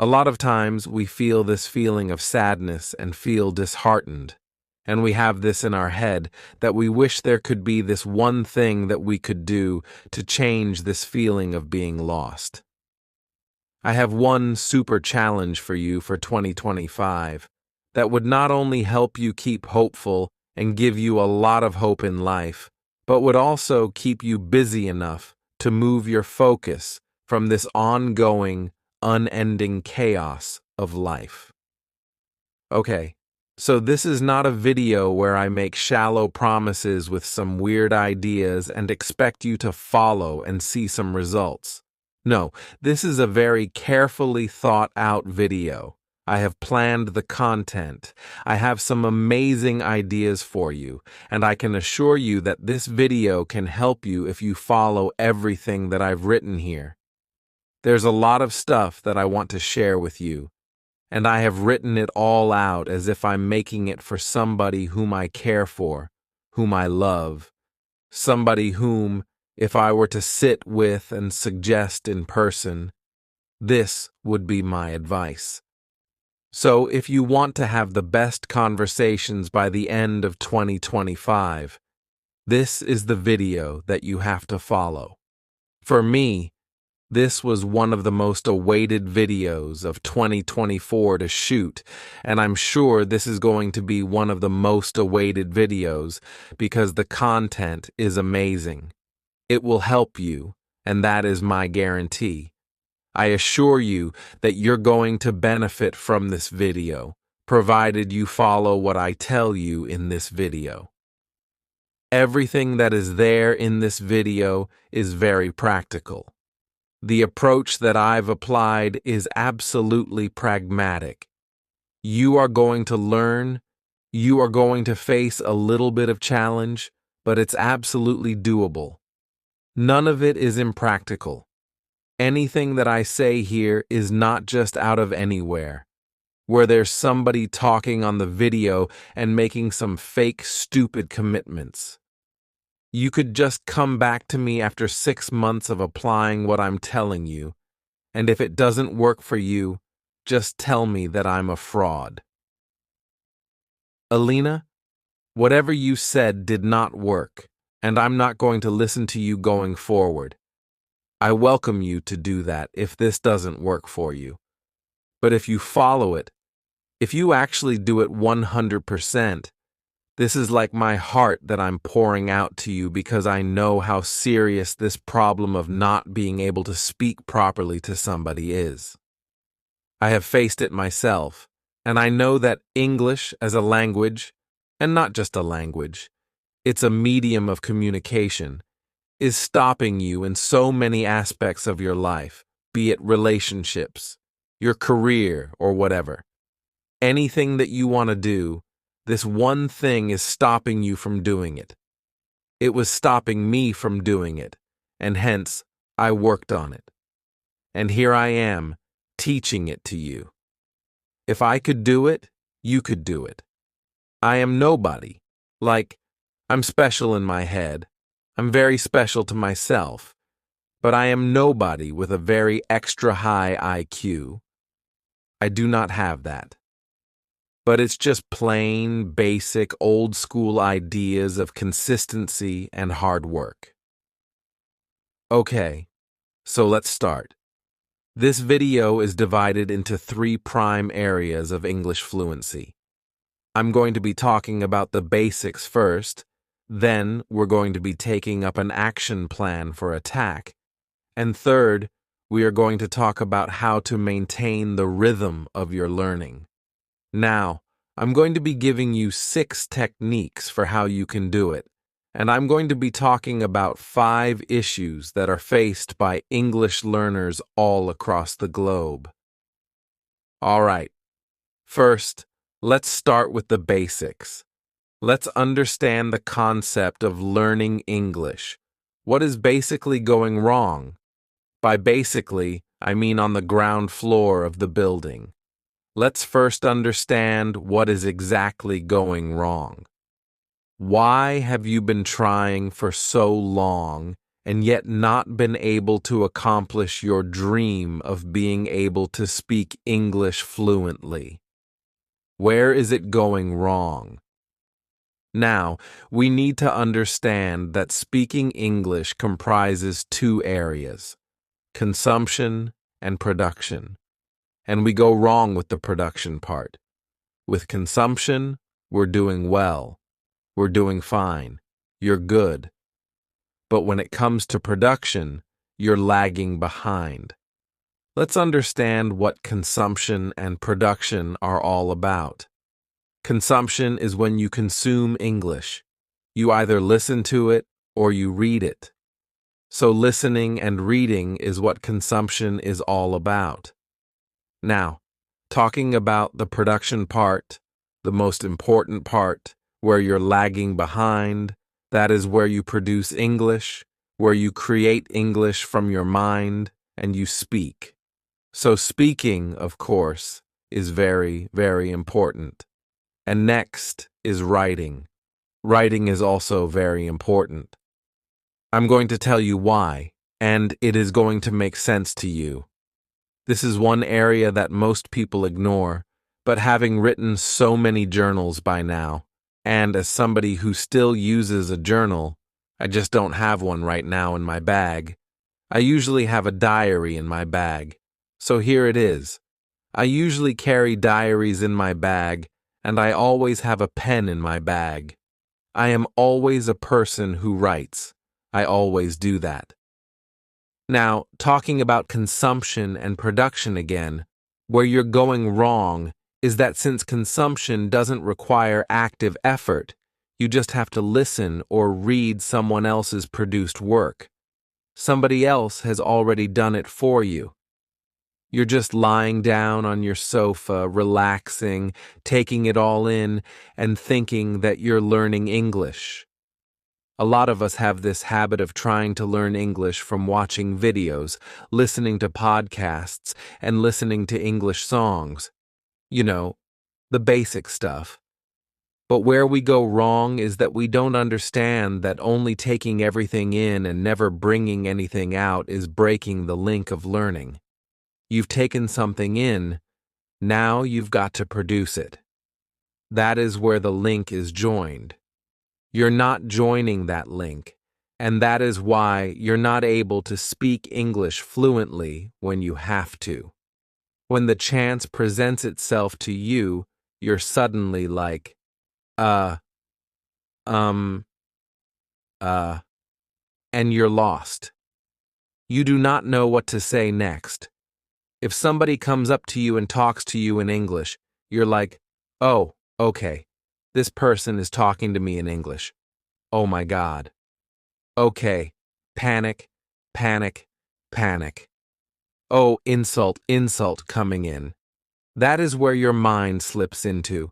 A lot of times we feel this feeling of sadness and feel disheartened. And we have this in our head that we wish there could be this one thing that we could do to change this feeling of being lost. I have one super challenge for you for 2025 that would not only help you keep hopeful and give you a lot of hope in life, but would also keep you busy enough to move your focus from this ongoing, unending chaos of life. Okay, so this is not a video where I make shallow promises with some weird ideas and expect you to follow and see some results. No, this is a very carefully thought out video. I have planned the content. I have some amazing ideas for you, and I can assure you that this video can help you if you follow everything that I've written here. There's a lot of stuff that I want to share with you, and I have written it all out as if I'm making it for somebody whom I care for, whom I love, somebody whom, if I were to sit with and suggest in person, this would be my advice. So if you want to have the best conversations by the end of 2025, this is the video that you have to follow. For me, this was one of the most awaited videos of 2024 to shoot, and I'm sure this is going to be one of the most awaited videos because the content is amazing. It will help you, and that is my guarantee. I assure you that you're going to benefit from this video, provided you follow what I tell you in this video. Everything that is there in this video is very practical. The approach that I've applied is absolutely pragmatic. You are going to learn, you are going to face a little bit of challenge, but it's absolutely doable. None of it is impractical. Anything that I say here is not just out of anywhere, where there's somebody talking on the video and making some fake, stupid commitments. You could just come back to me after 6 months of applying what I'm telling you, and if it doesn't work for you, just tell me that I'm a fraud. Alina, whatever you said did not work, and I'm not going to listen to you going forward. I welcome you to do that if this doesn't work for you. But if you follow it, if you actually do it 100%, this is like my heart that I'm pouring out to you because I know how serious this problem of not being able to speak properly to somebody is. I have faced it myself, and I know that English as a language, and not just a language, it's a medium of communication, is stopping you in so many aspects of your life, be it relationships, your career, or whatever. Anything that you want to do, this one thing is stopping you from doing it. It was stopping me from doing it, and hence, I worked on it. And here I am, teaching it to you. If I could do it, you could do it. I am nobody. Like, I'm special in my head. I'm very special to myself. But I am nobody with a very extra high IQ. I do not have that. But it's just plain, basic, old-school ideas of consistency and hard work. Okay, so let's start. This video is divided into 3 prime areas of English fluency. I'm going to be talking about the basics first, then we're going to be taking up an action plan for attack, and third, we are going to talk about how to maintain the rhythm of your learning. Now, I'm going to be giving you 6 techniques for how you can do it, and I'm going to be talking about 5 issues that are faced by English learners all across the globe. All right, first, let's start with the basics. Let's understand the concept of learning English. What is basically going wrong? By basically, I mean on the ground floor of the building. Let's first understand what is exactly going wrong. Why have you been trying for so long and yet not been able to accomplish your dream of being able to speak English fluently? Where is it going wrong? Now, we need to understand that speaking English comprises two areas: consumption and production. And we go wrong with the production part. With consumption, we're doing well. We're doing fine. You're good. But when it comes to production, you're lagging behind. Let's understand what consumption and production are all about. Consumption is when you consume English. You either listen to it or you read it. So listening and reading is what consumption is all about. Now, talking about the production part, the most important part, where you're lagging behind, that is where you produce English, where you create English from your mind and you speak. So speaking, of course, is very, very important. And next is writing. Writing is also very important. I'm going to tell you why, and it is going to make sense to you. This is one area that most people ignore, but having written so many journals by now, and as somebody who still uses a journal, I just don't have one right now in my bag. I usually have a diary in my bag. So here it is. I usually carry diaries in my bag, and I always have a pen in my bag. I am always a person who writes. I always do that. Now, talking about consumption and production again, where you're going wrong is that since consumption doesn't require active effort, you just have to listen or read someone else's produced work. Somebody else has already done it for you. You're just lying down on your sofa, relaxing, taking it all in, and thinking that you're learning English. A lot of us have this habit of trying to learn English from watching videos, listening to podcasts, and listening to English songs. You know, the basic stuff. But where we go wrong is that we don't understand that only taking everything in and never bringing anything out is breaking the link of learning. You've taken something in, now you've got to produce it. That is where the link is joined. You're not joining that link, and that is why you're not able to speak English fluently when you have to. When the chance presents itself to you, you're suddenly like, and you're lost. You do not know what to say next. If somebody comes up to you and talks to you in English, you're like, oh, okay, this person is talking to me in English. Oh my God. Okay, panic, panic, panic. Oh, insult, insult coming in. That is where your mind slips into.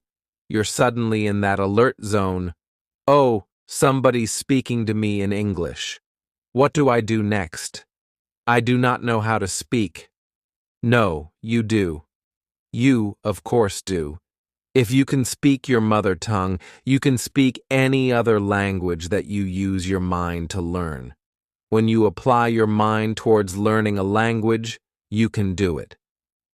You're suddenly in that alert zone. Oh, somebody's speaking to me in English. What do I do next? I do not know how to speak. No, you do. You, of course, do. If you can speak your mother tongue, you can speak any other language that you use your mind to learn. When you apply your mind towards learning a language, you can do it.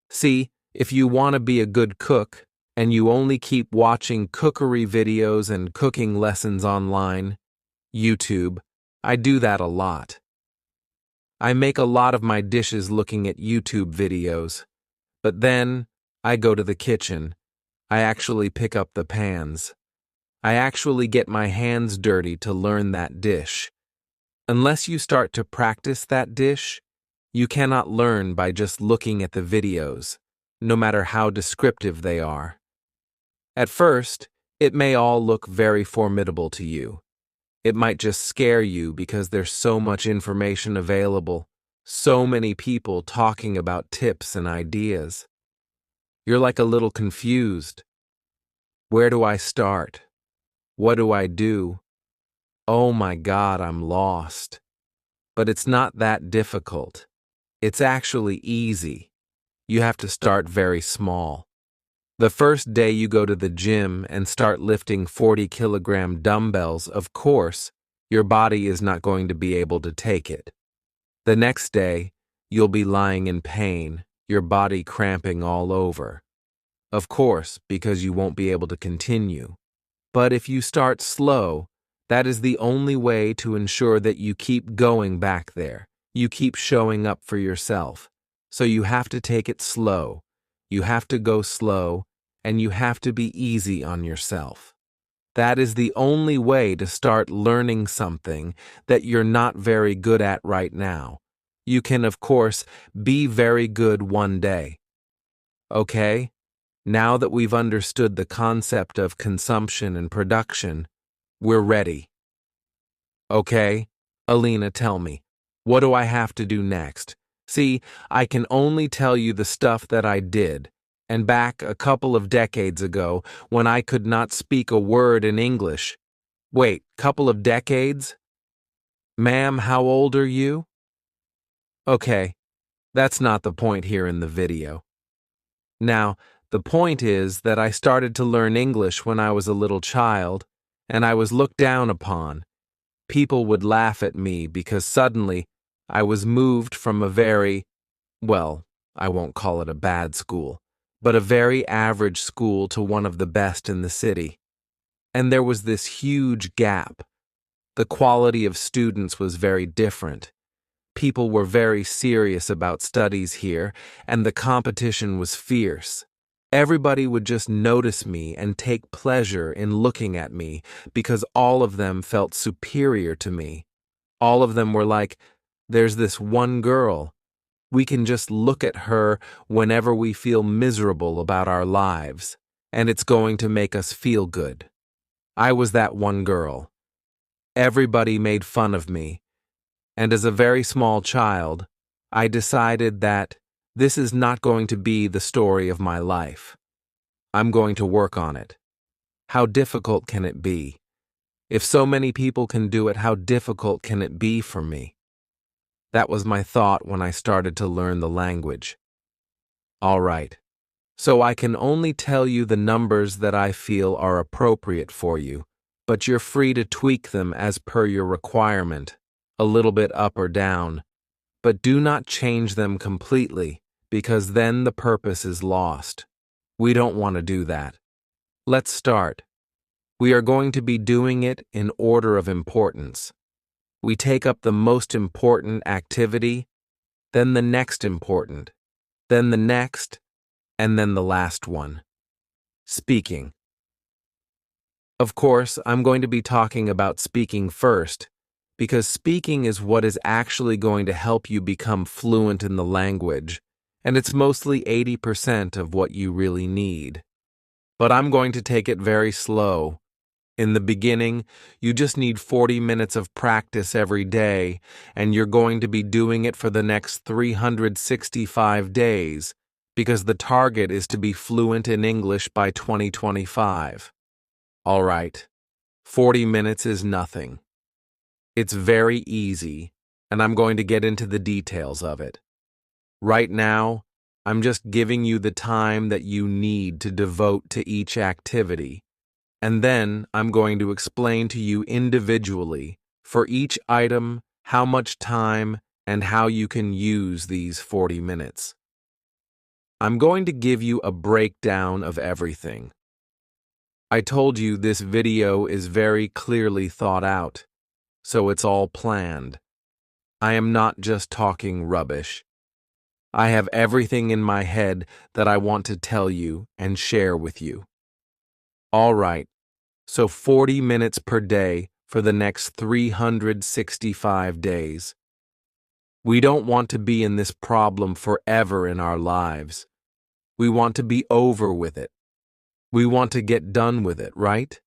See, if you want to be a good cook, and you only keep watching cookery videos and cooking lessons online, YouTube, I do that a lot. I make a lot of my dishes looking at YouTube videos, but then I go to the kitchen. I actually pick up the pans. I actually get my hands dirty to learn that dish. Unless you start to practice that dish, you cannot learn by just looking at the videos, no matter how descriptive they are. At first, it may all look very formidable to you. It might just scare you because there's so much information available, so many people talking about tips and ideas. You're like a little confused. Where do I start? What do I do? Oh my God, I'm lost. But it's not that difficult. It's actually easy. You have to start very small. The first day you go to the gym and start lifting 40-kilogram dumbbells, of course, Your body is not going to be able to take it. The next day, you'll be lying in pain, your body cramping all over. Of course, because you won't be able to continue. But if you start slow, that is the only way to ensure that you keep going back there. You keep showing up for yourself. So you have to take it slow. You have to go slow, and you have to be easy on yourself. That is the only way to start learning something that you're not very good at right now. You can, of course, be very good one day. Okay? Now that we've understood the concept of consumption and production, we're ready. Okay? Alina, tell me, what do I have to do next? See, I can only tell you the stuff that I did. And back a couple of decades ago, when I could not speak a word in English. Wait, couple of decades? Ma'am, how old are you? Okay, that's not the point here in the video. Now, the point is that I started to learn English when I was a little child, and I was looked down upon. People would laugh at me because suddenly I was moved from a very, well, I won't call it a bad school, but a very average school to one of the best in the city. And there was this huge gap. The quality of students was very different. People were very serious about studies here, and the competition was fierce. Everybody would just notice me and take pleasure in looking at me because all of them felt superior to me. All of them were like, there's this one girl. We can just look at her whenever we feel miserable about our lives, and it's going to make us feel good. I was that one girl. Everybody made fun of me. And as a very small child, I decided that this is not going to be the story of my life. I'm going to work on it. How difficult can it be? If so many people can do it, how difficult can it be for me? That was my thought when I started to learn the language. All right. So I can only tell you the numbers that I feel are appropriate for you, but you're free to tweak them as per your requirement. A little bit up or down, but do not change them completely because then the purpose is lost. We don't want to do that. Let's start. We are going to be doing it in order of importance. We take up the most important activity, then the next important, then the next, and then the last one. Speaking. Of course, I'm going to be talking about speaking first, because speaking is what is actually going to help you become fluent in the language, and it's mostly 80% of what you really need. But I'm going to take it very slow. In the beginning, you just need 40 minutes of practice every day, and you're going to be doing it for the next 365 days, because the target is to be fluent in English by 2025. All right, 40 minutes is nothing. It's very easy, and I'm going to get into the details of it. Right now, I'm just giving you the time that you need to devote to each activity, and then I'm going to explain to you individually, for each item, how much time and how you can use these 40 minutes. I'm going to give you a breakdown of everything. I told you this video is very clearly thought out. So it's all planned. I am not just talking rubbish. I have everything in my head that I want to tell you and share with you. All right, so 40 minutes per day for the next 365 days. We don't want to be in this problem forever in our lives. We want to be over with it. We want to get done with it, right?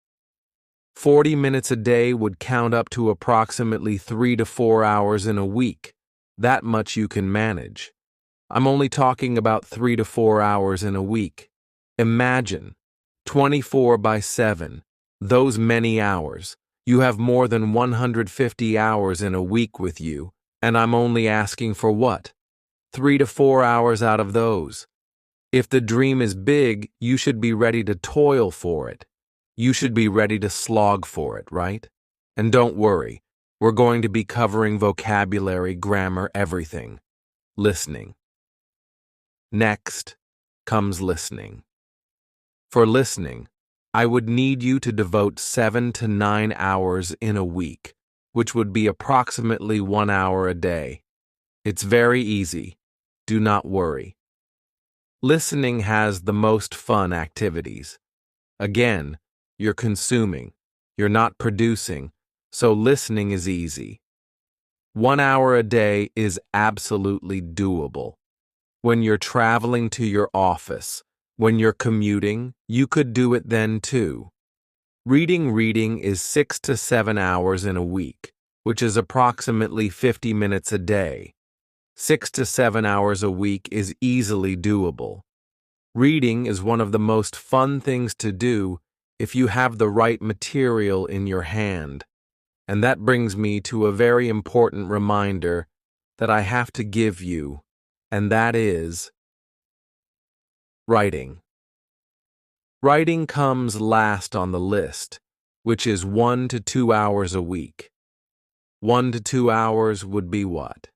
40 minutes a day would count up to approximately 3 to 4 hours in a week. That much you can manage. I'm only talking about 3 to 4 hours in a week. Imagine, 24/7, those many hours. You have more than 150 hours in a week with you, and I'm only asking for what? 3 to 4 hours out of those. If the dream is big, you should be ready to toil for it. You should be ready to slog for it, right? And don't worry, We're going to be covering vocabulary, grammar, everything. Listening. Next comes listening. For listening, I would need you to devote 7 to 9 hours in a week, which would be approximately 1 hour a day. It's very easy. Do not worry. Listening has the most fun activities. Again, you're consuming. You're not producing, so listening is easy. 1 hour a day is absolutely doable. When you're traveling to your office, when you're commuting, you could do it then too. Reading is 6 to 7 hours in a week, which is approximately 50 minutes a day. 6 to 7 hours a week is easily doable. Reading is one of the most fun things to do if you have the right material in your hand. And that brings me to a very important reminder that I have to give you, and that is writing. Writing comes last on the list, which is 1 to 2 hours a week. 1 to 2 hours would be what?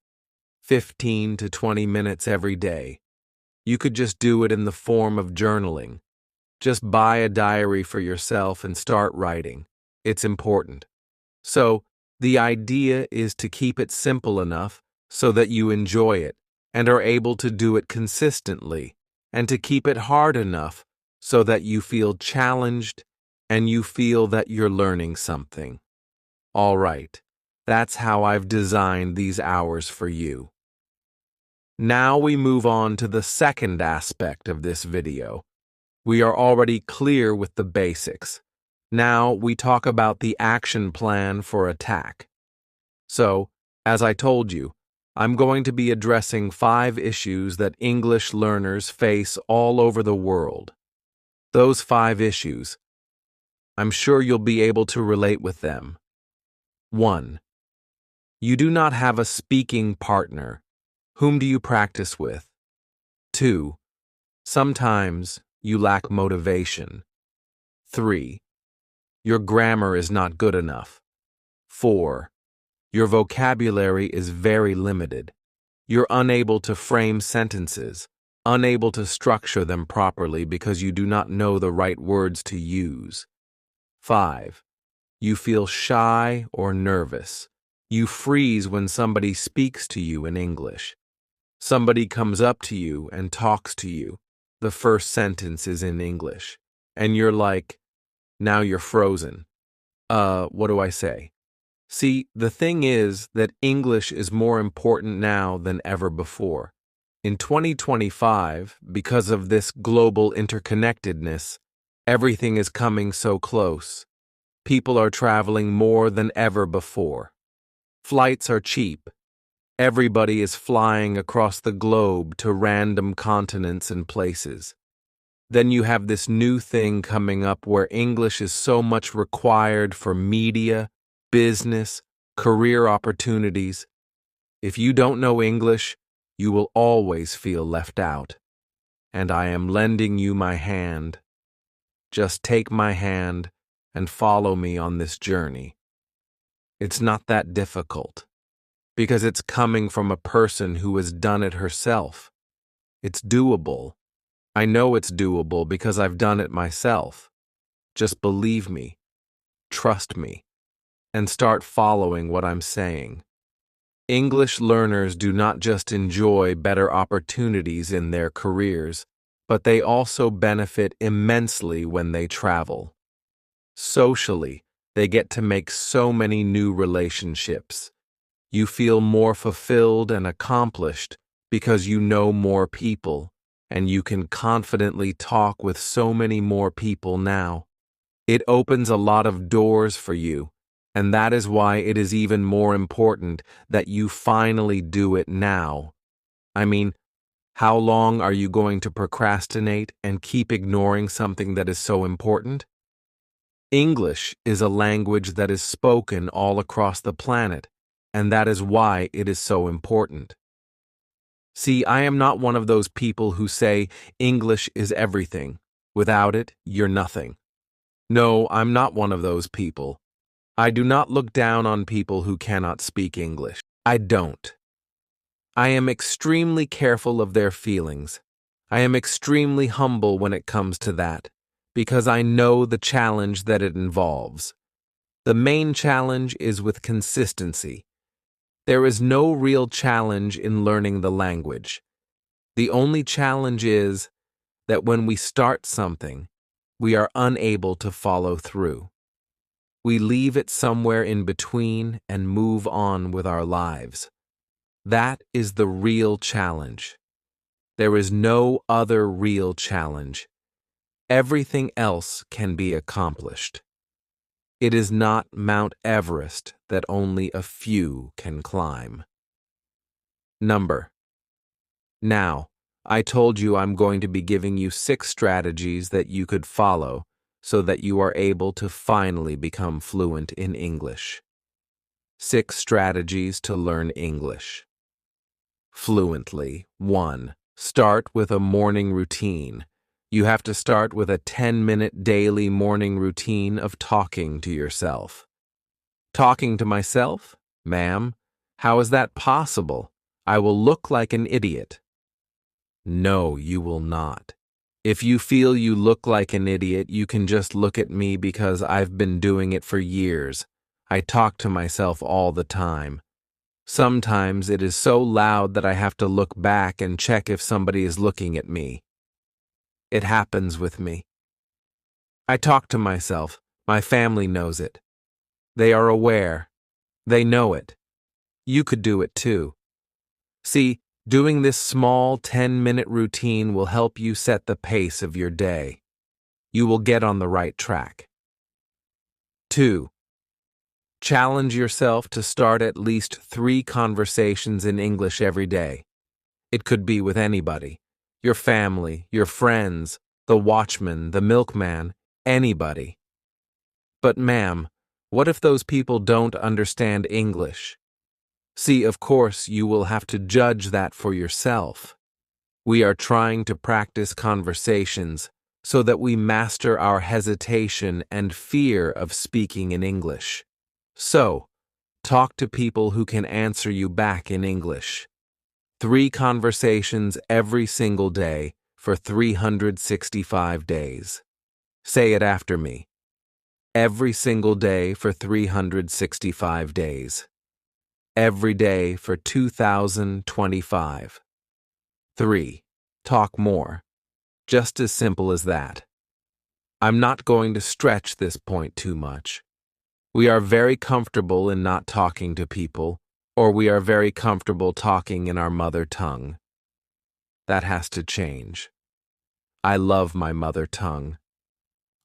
15 to 20 minutes every day. You could just do it in the form of journaling. Just buy a diary for yourself and start writing. It's important. So, the idea is to keep it simple enough so that you enjoy it and are able to do it consistently, and to keep it hard enough so that you feel challenged and you feel that you're learning something. All right, that's how I've designed these hours for you. Now we move on to the second aspect of this video. We are already clear with the basics. Now we talk about the action plan for attack. So, as I told you, I'm going to be addressing 5 issues that English learners face all over the world. Those 5 issues, I'm sure you'll be able to relate with them. 1. You do not have a speaking partner. Whom do you practice with? 2. Sometimes you lack motivation. 3. Your grammar is not good enough. 4. Your vocabulary is very limited. You're unable to frame sentences, unable to structure them properly because you do not know the right words to use. 5. You feel shy or nervous. You freeze when somebody speaks to you in English. Somebody comes up to you and talks to you. The first sentence is in English, and you're like, now you're frozen. What do I say? See, the thing is that English is more important now than ever before. In 2025, because of this global interconnectedness, everything is coming so close. People are traveling more than ever before. Flights are cheap. Everybody is flying across the globe to random continents and places. Then you have this new thing coming up where English is so much required for media, business, career opportunities. If you don't know English, you will always feel left out. And I am lending you my hand. Just take my hand and follow me on this journey. It's not that difficult, because it's coming from a person who has done it herself. It's doable. I know it's doable because I've done it myself. Just believe me, trust me, and start following what I'm saying. English learners do not just enjoy better opportunities in their careers, but they also benefit immensely when they travel. Socially, they get to make so many new relationships. You feel more fulfilled and accomplished because you know more people, and you can confidently talk with so many more people now. It opens a lot of doors for you, and that is why it is even more important that you finally do it now. I mean, how long are you going to procrastinate and keep ignoring something that is so important? English is a language that is spoken all across the planet, and that is why it is so important. See, I am not one of those people who say English is everything. Without it, you're nothing. No, I'm not one of those people. I do not look down on people who cannot speak English. I don't. I am extremely careful of their feelings. I am extremely humble when it comes to that, because I know the challenge that it involves. The main challenge is with consistency. There is no real challenge in learning the language. The only challenge is that when we start something, we are unable to follow through. We leave it somewhere in between and move on with our lives. That is the real challenge. There is no other real challenge. Everything else can be accomplished. It is not Mount Everest that only a few can climb. Number. Now, I told you I'm going to be giving you 6 strategies that you could follow so that you are able to finally become fluent in English. 6 strategies to learn English. Fluently. 1. Start with a morning routine. You have to start with a 10-minute daily morning routine of talking to yourself. Talking to myself? Ma'am, how is that possible? I will look like an idiot. No, you will not. If you feel you look like an idiot, you can just look at me because I've been doing it for years. I talk to myself all the time. Sometimes it is so loud that I have to look back and check if somebody is looking at me. It happens with me. I talk to myself. My family knows it. They are aware. They know it. You could do it too. See, doing this small 10-minute routine will help you set the pace of your day. You will get on the right track. 2. Challenge yourself to start at least 3 conversations in English every day. It could be with anybody. Your family, your friends, the watchman, the milkman, anybody. But ma'am, what if those people don't understand English? See, of course, you will have to judge that for yourself. We are trying to practice conversations so that we master our hesitation and fear of speaking in English. So, talk to people who can answer you back in English. 3 conversations every single day for 365 days. Say it after me. Every single day for 365 days. Every day for 2025. 3. Talk more. Just as simple as that. I'm not going to stretch this point too much. We are very comfortable in not talking to people, or we are very comfortable talking in our mother tongue. That has to change. I love my mother tongue.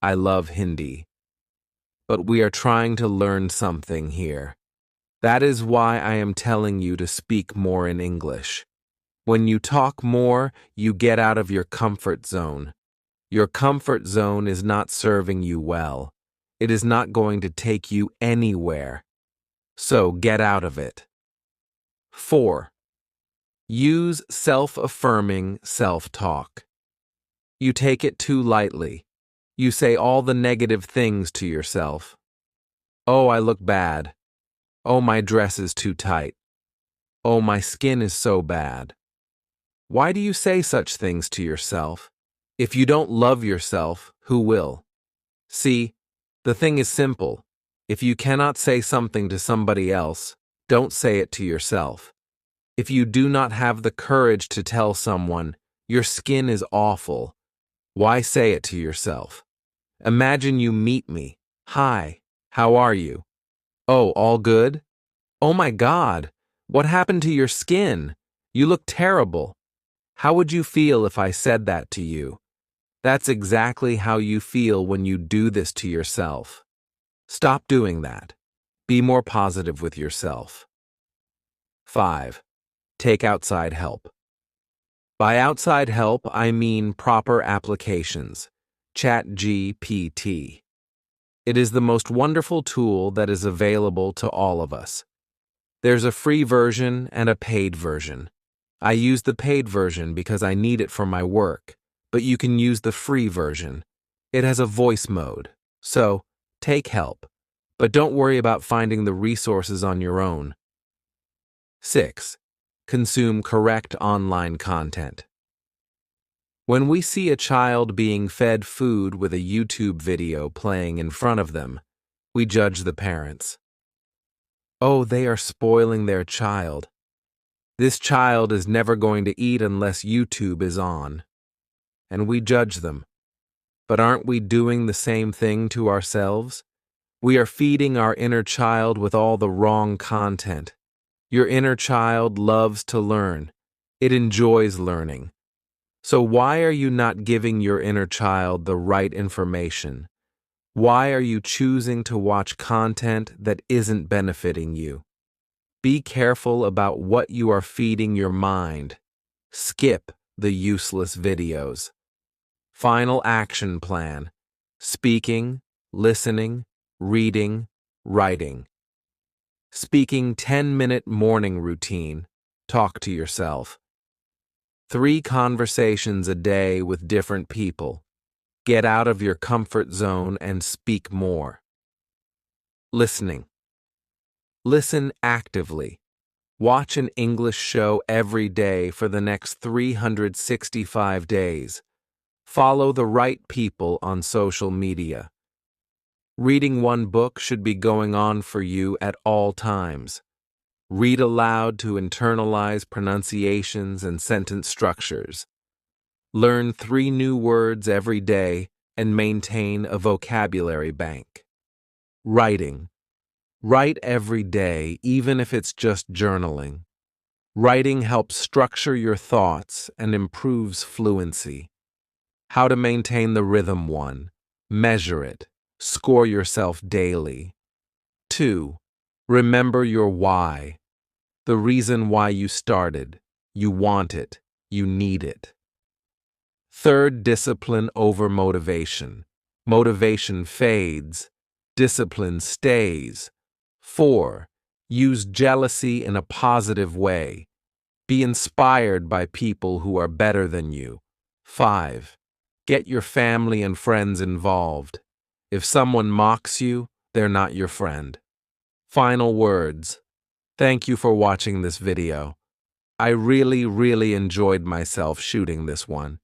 I love Hindi. But we are trying to learn something here. That is why I am telling you to speak more in English. When you talk more, you get out of your comfort zone. Your comfort zone is not serving you well. It is not going to take you anywhere. So get out of it. 4. Use self-affirming self-talk. You take it too lightly. You say all the negative things to yourself. Oh, I look bad. Oh, my dress is too tight. Oh, my skin is so bad. Why do you say such things to yourself? If you don't love yourself, who will? See, the thing is simple. If you cannot say something to somebody else, don't say it to yourself. If you do not have the courage to tell someone, your skin is awful, why say it to yourself? Imagine you meet me. Hi, how are you? Oh, all good? Oh my God, what happened to your skin? You look terrible. How would you feel if I said that to you? That's exactly how you feel when you do this to yourself. Stop doing that. Be more positive with yourself. 5. Take outside help. By outside help, I mean proper applications. ChatGPT. It is the most wonderful tool that is available to all of us. There's a free version and a paid version. I use the paid version because I need it for my work, but you can use the free version. It has a voice mode. So, take help. But don't worry about finding the resources on your own. 6. Consume correct online content. When we see a child being fed food with a YouTube video playing in front of them, we judge the parents. Oh, they are spoiling their child. This child is never going to eat unless YouTube is on. And we judge them. But aren't we doing the same thing to ourselves? We are feeding our inner child with all the wrong content. Your inner child loves to learn. It enjoys learning. So why are you not giving your inner child the right information? Why are you choosing to watch content that isn't benefiting you? Be careful about what you are feeding your mind. Skip the useless videos. Final action plan: speaking, listening, reading, writing. Speaking 10-minute morning routine. Talk to yourself. 3 conversations a day with different people. Get out of your comfort zone and speak more. Listening. Listen actively. Watch an English show every day for the next 365 days. Follow the right people on social media. Reading one book should be going on for you at all times. Read aloud to internalize pronunciations and sentence structures. Learn 3 new words every day and maintain a vocabulary bank. Writing. Write every day, even if it's just journaling. Writing helps structure your thoughts and improves fluency. How to maintain the rhythm 1. Measure it. Score yourself daily. 2. Remember your why. The reason why you started. You want it. You need it. 3rd, discipline over motivation. Motivation fades. Discipline stays. 4. Use jealousy in a positive way. Be inspired by people who are better than you. 5. Get your family and friends involved. If someone mocks you, they're not your friend. Final words. Thank you for watching this video. I really enjoyed myself shooting this one.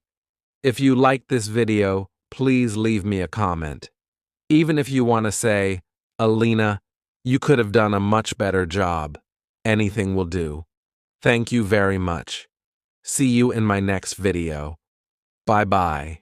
If you liked this video, please leave me a comment. Even if you want to say, Alina, you could have done a much better job. Anything will do. Thank you very much. See you in my next video. Bye-bye.